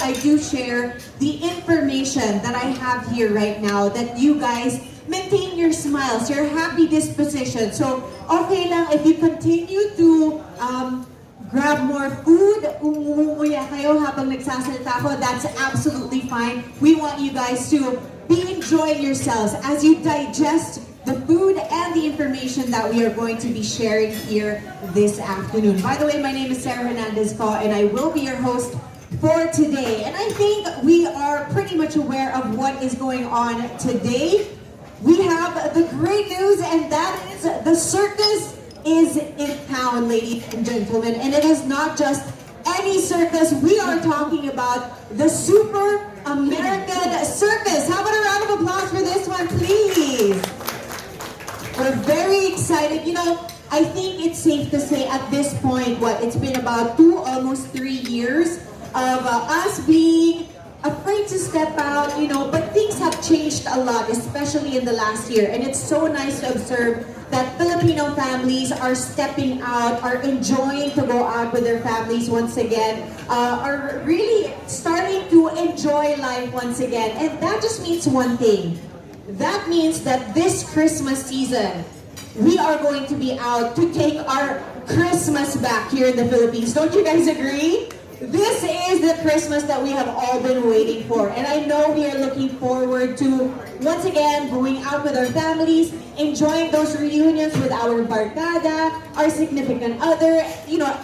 I do share the information that I have here right now that you guys maintain your smiles, your happy disposition. So, okay lang if you continue to grab more food, umumuya kayo habang nagsasalita ko, that's absolutely fine. We want you guys to be enjoying yourselves as you digest the food and the information that we are going to be sharing here this afternoon. By the way, my name is Sarah Hernandez po, and I will be your host for today. And I think we are pretty much aware of what is going on today. We have the great news, and that is the circus is in town, ladies and gentlemen. And it is not just any circus. We are talking about the Super American Circus. How about a round of applause for this one, please? We're very excited. You know, I think it's safe to say at this point, it's been about 2, almost 3 years of us being afraid to step out, but things have changed a lot, especially in the last year. And it's so nice to observe that Filipino families are stepping out, are enjoying to go out with their families once again, are really starting to enjoy life once again. And that just means one thing. That means that this Christmas season, we are going to be out to take our Christmas back here in the Philippines. Don't you guys agree? This is the Christmas that we have all been waiting for. And I know we are looking forward to, once again, going out with our families, enjoying those reunions with our barkada, our significant other,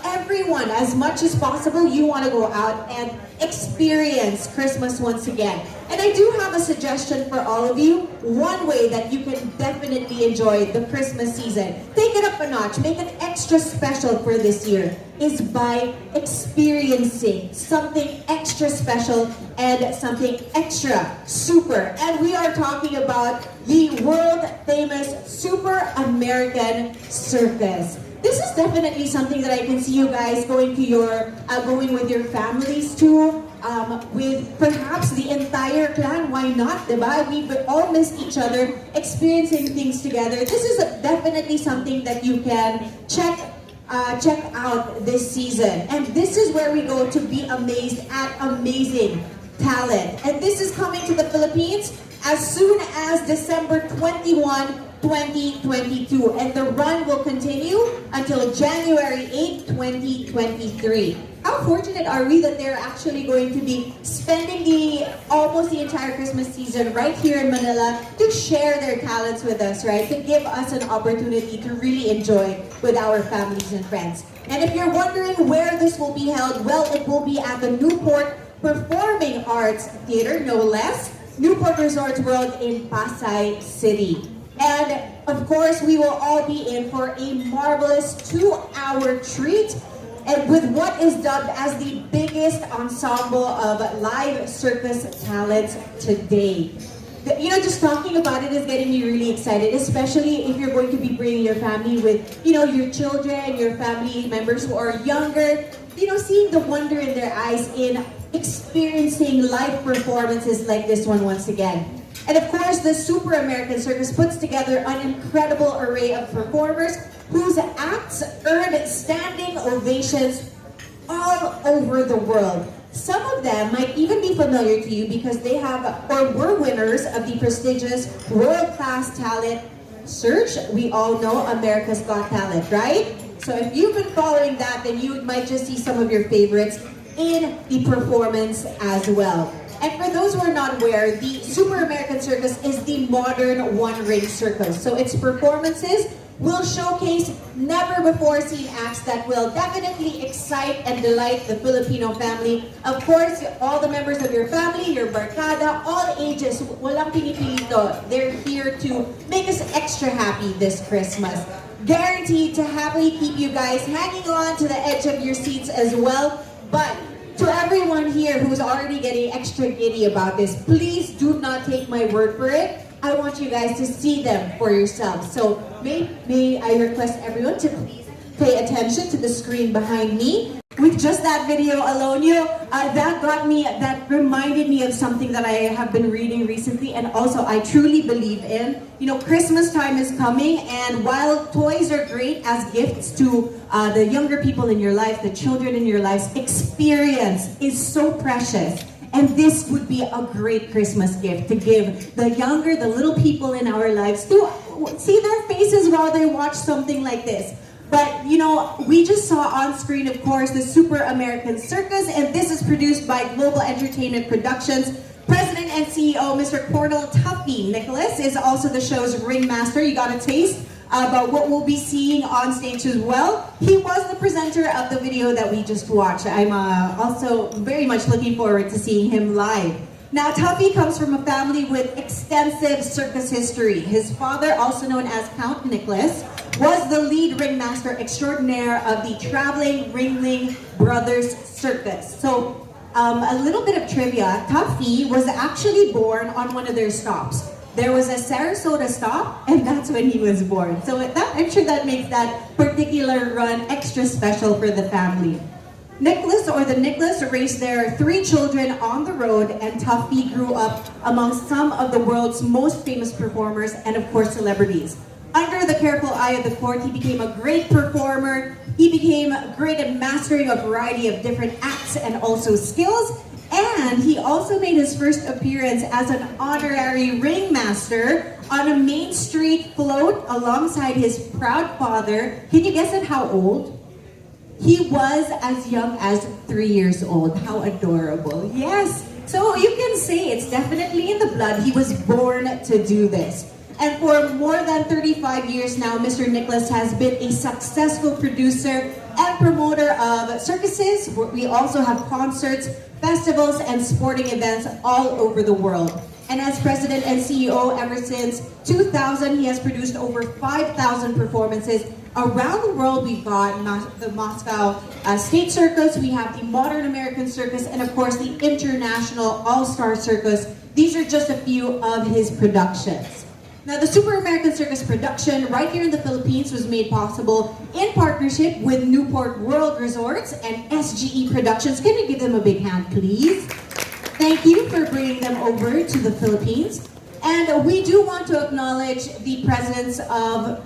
everyone. As much as possible, you want to go out and experience Christmas once again. And I do have a suggestion for all of you. One way that you can definitely enjoy the Christmas season, take it up a notch, make it extra special for this year, is by experiencing something extra special and something extra super. And we are talking about the world famous Super American Circus. This is definitely something that I can see you guys going with your families to, with perhaps the entire clan. Why not, diba? We've all missed each other, experiencing things together. This is definitely something that you can check out this season. And this is where we go to be amazed at amazing talent. And this is coming to the Philippines as soon as December 21, 2022. And the run will continue until January 8, 2023. How fortunate are we that they're actually going to be spending almost the entire Christmas season right here in Manila to share their talents with us, right? To give us an opportunity to really enjoy with our families and friends. And if you're wondering where this will be held, well, it will be at the Newport Performing Arts Theater, no less, Newport Resorts World in Pasay City. And of course, we will all be in for a marvelous 2-hour treat, and with what is dubbed as the biggest ensemble of live circus talents today. Just talking about it is getting me really excited, especially if you're going to be bringing your family with, your children, your family members who are younger, seeing the wonder in their eyes in experiencing live performances like this one once again. And of course, the Super American Circus puts together an incredible array of performers whose acts earned standing ovations all over the world. Some of them might even be familiar to you because they have or were winners of the prestigious world-class talent search. We all know America's Got Talent, right? So if you've been following that, then you might just see some of your favorites in the performance as well. And for those who are not aware, the Super American Circus is the modern one-ring circus. So its performances will showcase never-before-seen acts that will definitely excite and delight the Filipino family. Of course, all the members of your family, your barkada, all ages, walang pinipilito. They're here to make us extra happy this Christmas. Guaranteed to happily keep you guys hanging on to the edge of your seats as well. But to everyone here who's already getting extra giddy about this, please do not take my word for it. I want you guys to see them for yourselves. So may I request everyone to please pay attention to the screen behind me. With just that video alone, that reminded me of something that I have been reading recently, and also I truly believe in. Christmas time is coming, and while toys are great as gifts to the younger people in your life, the children in your lives, experience is so precious. And this would be a great Christmas gift to give the younger, the little people in our lives to see their faces while they watch something like this. But, you know, we just saw on screen, of course, the Super American Circus, and this is produced by Global Entertainment Productions. President and CEO, Mr. Cordell Tuffy Nicholas, is also the show's ringmaster. You got a taste about what we'll be seeing on stage as well. He was the presenter of the video that we just watched. I'm also very much looking forward to seeing him live. Now, Tuffy comes from a family with extensive circus history. His father, also known as Count Nicholas, was the lead ringmaster extraordinaire of the traveling Ringling Brothers Circus. So, a little bit of trivia. Tuffy was actually born on one of their stops. There was a Sarasota stop, and that's when he was born. So I'm sure that makes that particular run extra special for the family. Nicholas, or the Nicholas, raised their 3 children on the road, and Tuffy grew up among some of the world's most famous performers and, of course, celebrities. Under the careful eye of the court, he became a great performer. He became great at mastering a variety of different acts and also skills. And he also made his first appearance as an honorary ringmaster on a Main Street float alongside his proud father. Can you guess at how old? He was as young as 3 years old. How adorable. Yes. So you can say it's definitely in the blood. He was born to do this. And for more than 35 years now, Mr. Nicholas has been a successful producer and promoter of circuses. We also have concerts, festivals, and sporting events all over the world. And as president and CEO ever since 2000, he has produced over 5,000 performances around the world. We've got the Moscow State Circus, we have the Modern American Circus, and of course the International All-Star Circus. These are just a few of his productions. Now, the Super American Circus production right here in the Philippines was made possible in partnership with Newport World Resorts and SGE Productions. Can you give them a big hand, please? Thank you for bringing them over to the Philippines. And we do want to acknowledge the presence of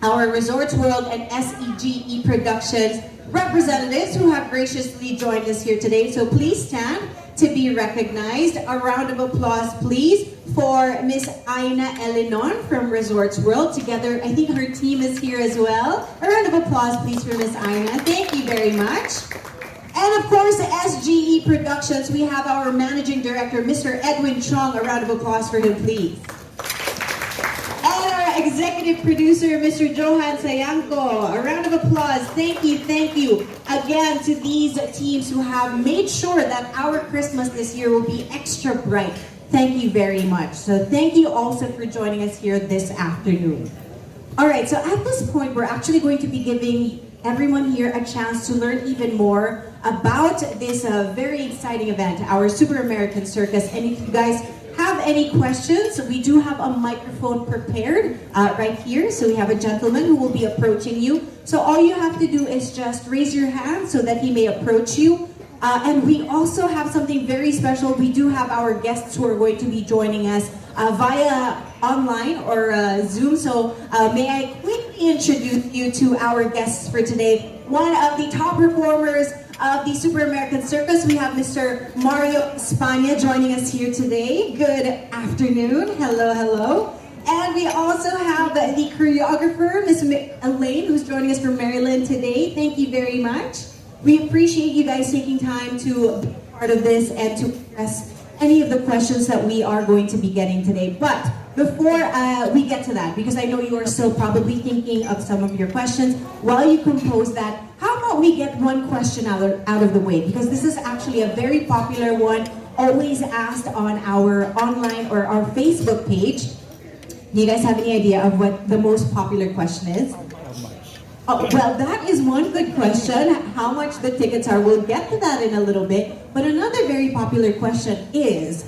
our Resorts World and SEGE Productions representatives who have graciously joined us here today. So please stand to be recognized. A round of applause, please, for Miss Aina Elenon from Resorts World. Together, I think her team is here as well. A round of applause, please, for Miss Aina. Thank you very much. And of course, SGE Productions, we have our Managing Director, Mr. Edwin Chong. A round of applause for him, please. And our Executive Producer, Mr. Johan Sayanko. A round of applause. Thank you again to these teams who have made sure that our Christmas this year will be extra bright. Thank you very much. So thank you also for joining us here this afternoon. All right, so at this point, we're actually going to be giving everyone here a chance to learn even more about this very exciting event, our Super American Circus. And if you guys have any questions, we do have a microphone prepared right here. So we have a gentleman who will be approaching you. So all you have to do is just raise your hand so that he may approach you. And we also have something very special. We do have our guests who are going to be joining us via online or Zoom. So may I quickly introduce you to our guests for today. One of the top performers of the Super American Circus, we have Mr. Mario Espana joining us here today. Good afternoon. Hello, hello. And we also have the choreographer, Miss Elaine, who's joining us from Maryland today. Thank you very much. We appreciate you guys taking time to be part of this and to address any of the questions that we are going to be getting today. But before we get to that, because I know you are still probably thinking of some of your questions, while you compose that, how about we get one question out of the way? Because this is actually a very popular one, always asked on our online or our Facebook page. Do you guys have any idea of what the most popular question is? Oh, well, that is one good question, how much the tickets are. We'll get to that in a little bit. But another very popular question is,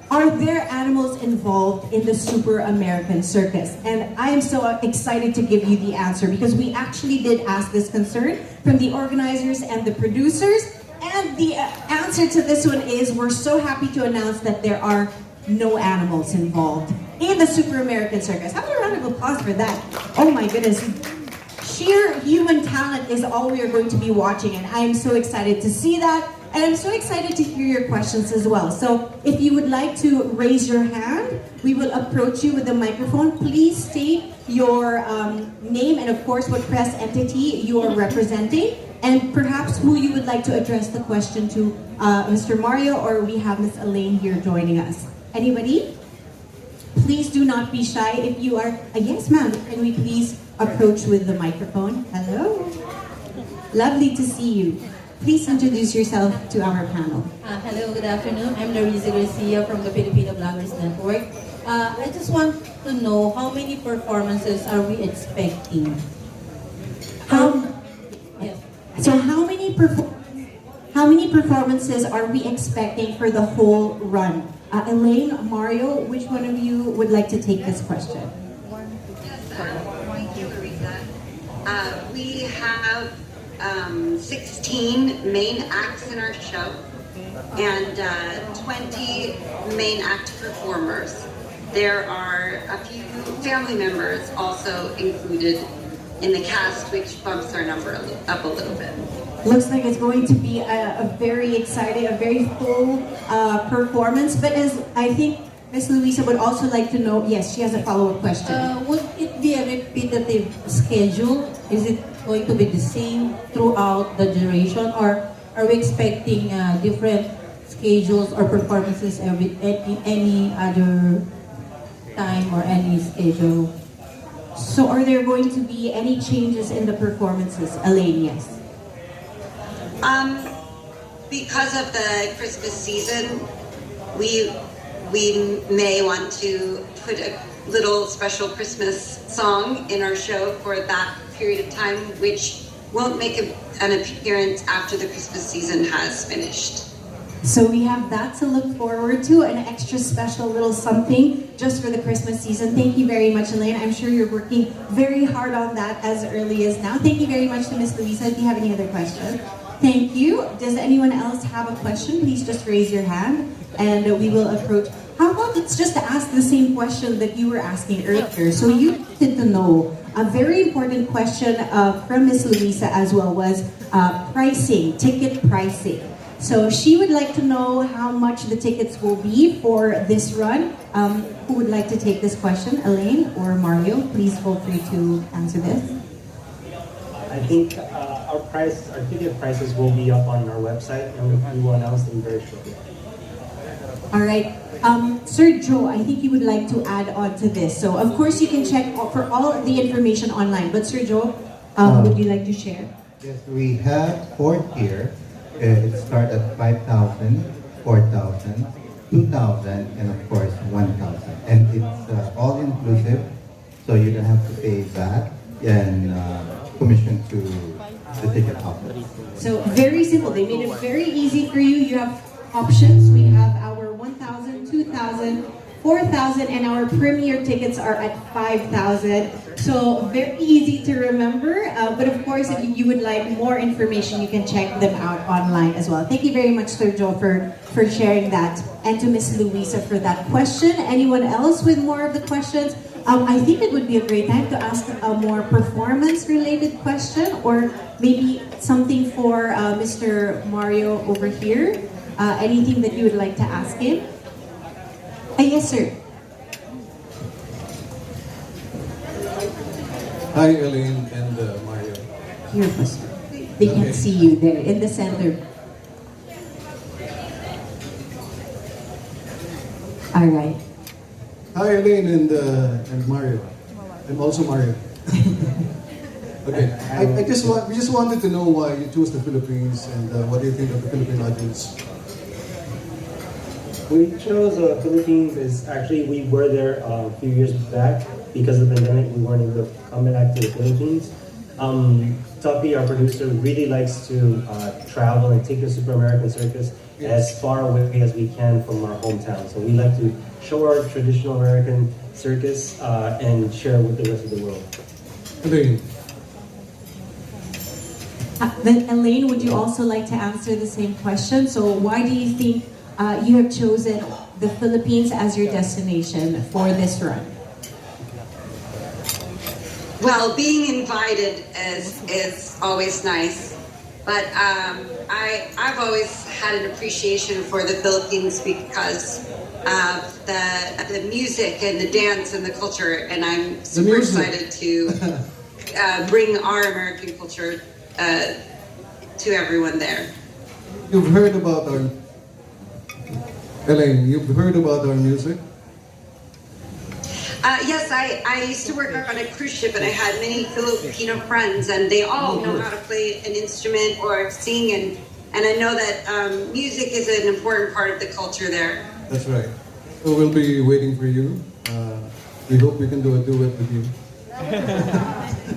are there animals involved in the Super American Circus? And I am so excited to give you the answer because we actually did ask this concern from the organizers and the producers. And the answer to this one is, we're so happy to announce that there are no animals involved in the Super American Circus. How about a round of applause for that? Oh my goodness. Sheer human talent is all we are going to be watching, and I am so excited to see that. And I'm so excited to hear your questions as well. So if you would like to raise your hand, we will approach you with the microphone. Please state your name and of course what press entity you are representing, and perhaps who you would like to address the question to, Mr. Mario, or we have Ms. Elaine here joining us. Anybody? Please do not be shy. If you are, yes ma'am, can we please approach with the microphone? Hello. Lovely to see you. Please introduce yourself to our panel. Hello, good afternoon. I'm Larissa Garcia from the Filipino Bloggers Network. I just want to know how many performances are we expecting? Yes. So how many performances are we expecting for the whole run? Elaine, Mario, which one of you would like to take this question? Thank you, Larissa. We have 16 main acts in our show and 20 main act performers. There are a few family members also included in the cast, which bumps our number up a little bit. Looks like it's going to be a very exciting, a very full performance. But as I think Ms. Luisa would also like to know, yes, she has a follow-up question. Would it be a repetitive schedule? Is it going to be the same throughout the duration, or are we expecting different schedules or performances any other time or any schedule? So are there going to be any changes in the performances? Elaine, yes. Because of the Christmas season, we may want to put a little special Christmas song in our show for that period of time, which won't make an appearance after the Christmas season has finished. So we have that to look forward to, an extra special little something just for the Christmas season. Thank you very much, Elaine. I'm sure you're working very hard on that as early as now. Thank you very much to Ms. Luisa. If you have any other questions. Thank you. Does anyone else have a question? Please just raise your hand and we will approach. How about let's just ask the same question that you were asking earlier. So you wanted to know, a very important question from Ms. Luisa as well was pricing, ticket pricing. So she would like to know how much the tickets will be for this run. Who would like to take this question? Elaine or Mario? Please feel free to answer this. I think our ticket prices will be up on our website, and we will announce them very shortly. All right. Sir Joe, I think you would like to add on to this. So, of course, you can check for all the information online. But, Sir Joe, would you like to share? Yes, we have 4 tier. It starts at 5,000, 4,000, 2,000, and of course 1,000. And it's all inclusive, so you don't have to pay VAT and commission to the ticket outlet. So very simple. They made it very easy for you. You have options. We have our 1,000, 2,000, 4,000, and our premier tickets are at 5,000. So very easy to remember. But of course, if you would like more information, you can check them out online as well. Thank you very much, Sir Joe, for sharing that. And to Ms. Luisa for that question. Anyone else with more of the questions? I think it would be a great time to ask a more performance-related question, or maybe something for Mr. Mario over here. Anything that you would like to ask him? Yes, sir. Hi, Elaine and Mario. Here, Pastor. They can see you there in the center. All right. Hi, Elaine and Mario. I'm also Mario. Okay. We just wanted to know why you chose the Philippines, and what do you think of the Philippine audience? We chose the Philippines is actually, we were there a few years back. Because of the pandemic, we weren't able to come back to the Philippines. Tuffy, our producer, really likes to travel and take the Super American Circus as far away as we can from our hometown. So we like to show our traditional American circus and share it with the rest of the world. Elaine. Then Elaine, would you also like to answer the same question? So why do you think you have chosen the Philippines as your destination for this run? Well, being invited is always nice, but I've always had an appreciation for the Philippines because of the music and the dance and the culture, and I'm super excited to bring our American culture to everyone there. You've heard about our Elaine. You've heard about our music. Yes, I used to work on a cruise ship, and I had many Filipino friends, and they all know how to play an instrument or sing, and I know that music is an important part of the culture there. That's right. So we'll be waiting for you. We hope we can do a duet with you.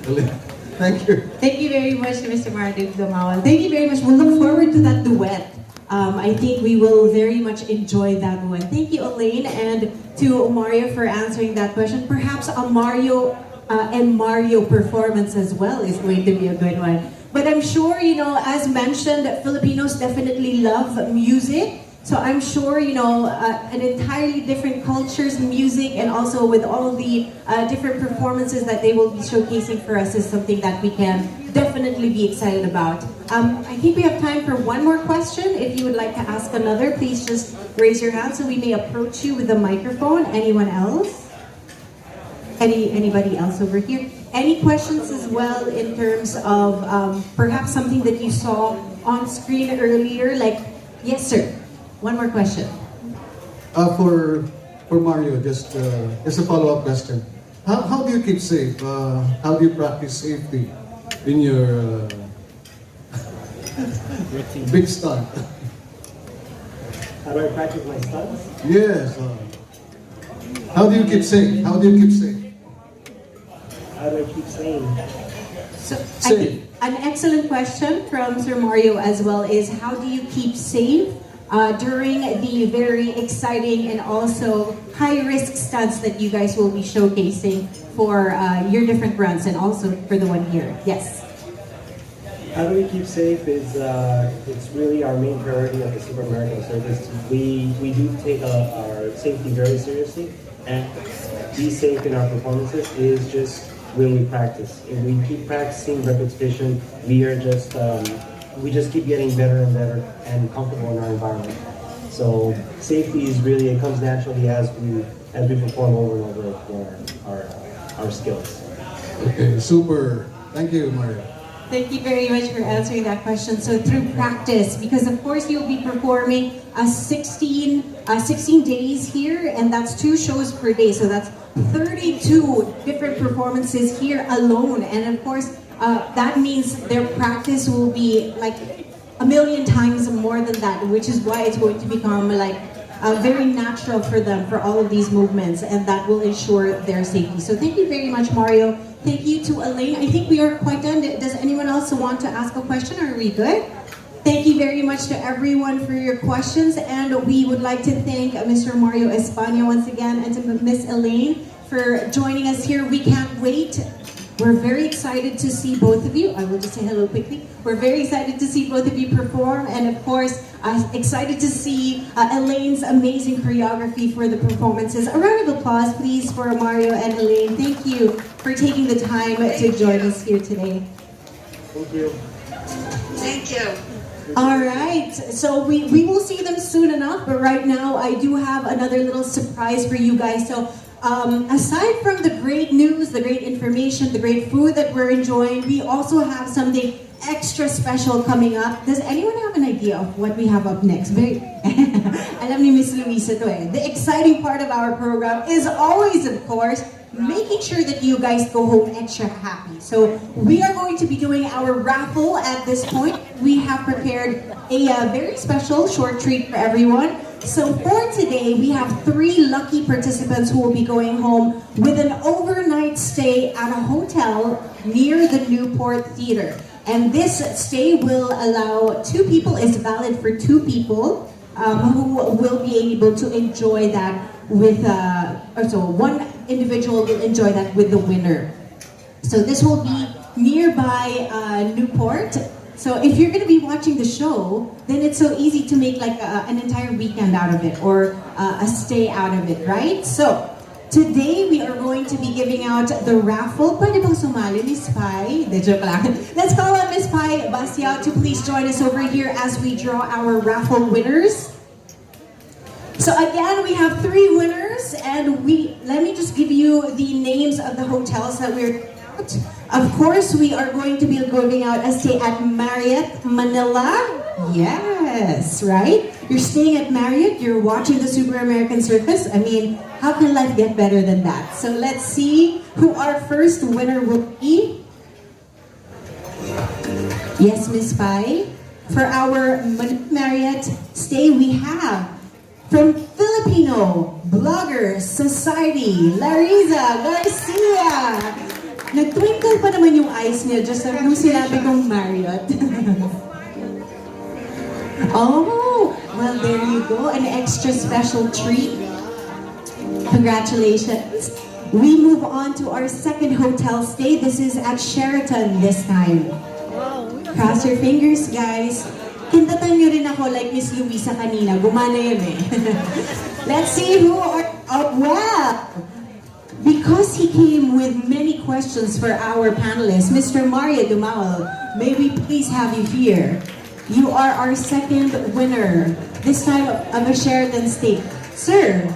Elaine, thank you. Thank you very much, Mr. Martin Dumawan. Thank you very much. We'll look forward to that duet. I think we will very much enjoy that one. Thank you, Elaine, and to Mario for answering that question. Perhaps a Mario and Mario performance as well is going to be a good one. But I'm sure, as mentioned, Filipinos definitely love music. So I'm sure, an entirely different cultures, music, and also with all the different performances that they will be showcasing for us is something that we can definitely be excited about. I think we have time for one more question. If you would like to ask another, please just raise your hand so we may approach you with the microphone. Anyone else? Anybody else over here? Any questions as well in terms of perhaps something that you saw on screen earlier? Yes, sir. One more question. For Mario, just a follow-up question. How do you keep safe? How do you practice safety in your big stunt? How do I practice my stunts? Yes. How do you keep safe? How do you keep safe? How do I keep sane? So I think an excellent question from Sir Mario as well is how do you keep safe during the very exciting and also high-risk stunts that you guys will be showcasing for your different runs and also for the one here? Yes. How do we keep safe is it's really our main priority of the Super American Circus. We do take our safety very seriously, and be safe in our performances is just when we practice. If we keep practicing repetition, we just keep getting better and better and comfortable in our environment. So safety is really, it comes naturally as we perform over and over for our skills. Okay, super. Thank you, Mario. Thank you very much for answering that question. So through practice, because of course you'll be performing 16 days here, and that's 2 shows per day. So that's 32 different performances here alone. And of course, that means their practice will be like a million times more than that, which is why it's going to become like very natural for them for all of these movements, and that will ensure their safety. So thank you very much, Mario. Thank you to Elaine. I think we are quite done. Does anyone else want to ask a question, or are we good? Thank you very much to everyone for your questions, and we would like to thank Mr. Mario Espana once again and to Miss Elaine for joining us here. We can't wait. We're very excited to see both of you. I will just say hello quickly. We're very excited to see both of you perform, and of course, excited to see Elaine's amazing choreography for the performances. A round of applause, please, for Mario and Elaine. Thank you for taking the time to join us here today. Thank you. Thank you. All right, so we will see them soon enough, but right now I do have another little surprise for you guys. So aside from the great news, the great information, the great food that we're enjoying, we also have something extra special coming up. Does anyone have an idea of what we have up next? Alam ni Miss Luisa to eh. The exciting part of our program is always, of course, making sure that you guys go home extra happy. So we are going to be doing our raffle at this point. We have prepared a very special short treat for everyone. So for today, we have 3 lucky participants who will be going home with an overnight stay at a hotel near the Newport Theater. And this stay will allow 2 people, is valid for 2 people who will be able to enjoy that with, so one individual will enjoy that with the winner. So this will be nearby Newport. So if you're going to be watching the show, then it's so easy to make like an entire weekend out of it or a stay out of it, right? So today we are going to be giving out the raffle. Pwede bang sumali, Miss Pai? De, joke lang. Let's call on Miss Pai Bastiao to please join us over here as we draw our raffle winners. So again, we have 3 winners, and let me just give you the names of the hotels that we're out. Of course, we are going to be giving out a stay at Marriott Manila. Yes, right? You're staying at Marriott, you're watching the Super American Circus. I mean, how can life get better than that? So let's see who our first winner will be. Yes, Miss Pai. For our Marriott stay, we have from Filipino Bloggers Society, Larissa Garcia. Nag-twinkle pa naman yung eyes niya just nung sinabi kong Marriott. Oh, well, there you go. An extra special treat. Congratulations. We move on to our second hotel stay. This is at Sheraton this time. Cross your fingers, guys. Kintatan nyo rin ako like Miss Luisa kanina. Gumana yun eh. Let's see who are... Oh, well, because he came with many questions for our panelists, Mr. Mario Dumawal, may we please have you here. You are our second winner, this time of a Sheraton stay. Sir,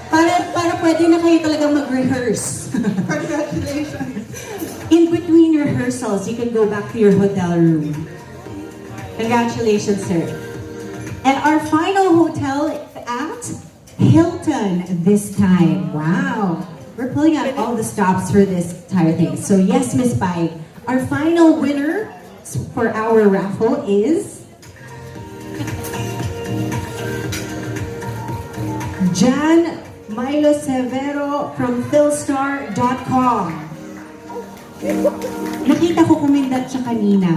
para pwede na kayo talagang mag-rehearse. Congratulations. In between rehearsals, you can go back to your hotel room. Congratulations, sir. And our final hotel is at Hilton this time. Wow. We're pulling out all the stops for this entire thing. So yes, Miss Pai, our final winner for our raffle is Jan Milo Severo from philstar.com. Nakita ko kumindat siya kanina.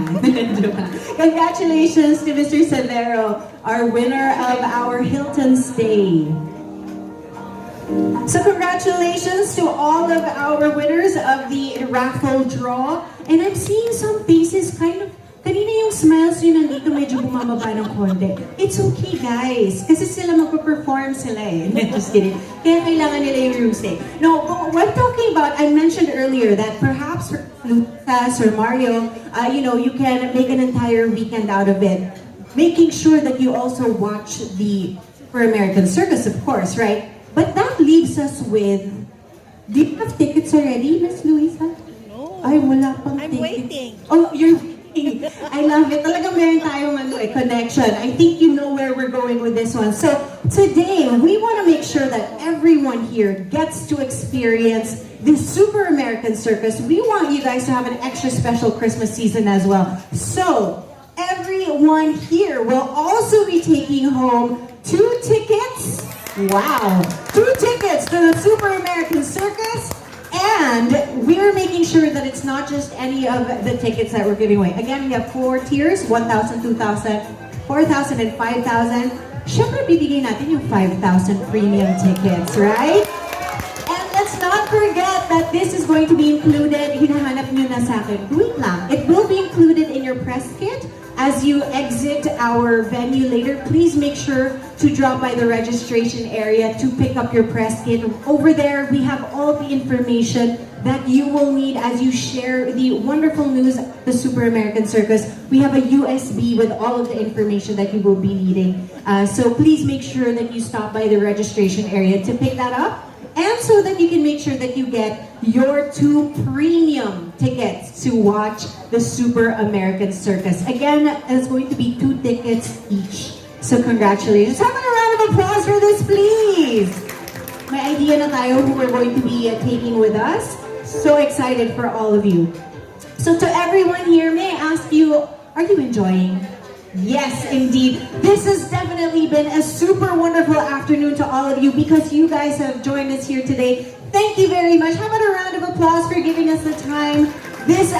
Congratulations to Mr. Severo, our winner of our Hilton stay. So congratulations to all of our winners of the raffle draw. And I'm seeing some faces kind of, kanina yung smiles nyo nandito medyo bumababa ng konti. It's okay, guys. Kasi sila magpa-perform sila eh. Just kidding. Kaya kailangan nila yung room stay. No, what I'm talking about, I mentioned earlier that perhaps for Lucas or Mario, you can make an entire weekend out of it. Making sure that you also watch the Super American Circus, of course, right? But that leaves us with, do you have tickets already, Miss Luisa? No. Ay, wala pang I'm tickets. waiting. Oh, you're waiting. I love it. Talagang meron tayong connection. I think you know where we're going with this one. So today, we want to make sure that everyone here gets to experience the Super American Circus. We want you guys to have an extra special Christmas season as well. So everyone here will also be taking home 2 tickets. Wow! 2 tickets to the Super American Circus, and we're making sure that it's not just any of the tickets that we're giving away. Again, we have 4 tiers, 1,000, 2,000, 4,000, and 5,000. Syempre, bibigay natin yung 5,000 premium tickets, right? And let's not forget that this is going to be included, hinahanap nyo na sa akin. Wait lang. It will be included in your press kit. As you exit our venue later, please make sure to drop by the registration area to pick up your press kit. Over there, we have all the information that you will need as you share the wonderful news of the Super American Circus. We have a USB with all of the information that you will be needing. So please make sure that you stop by the registration area to pick that up. And so that you can make sure that you get your 2 premium tickets to watch the Super American Circus. Again, it's going to be 2 tickets each. So congratulations. Have a round of applause for this, please. May idea na tayo who we're going to be taking with us. So excited for all of you. So to everyone here, may I ask you, are you enjoying? Yes, indeed. This has definitely been a super wonderful afternoon to all of you because you guys have joined us here today. Thank you very much. How about a round of applause for giving us the time this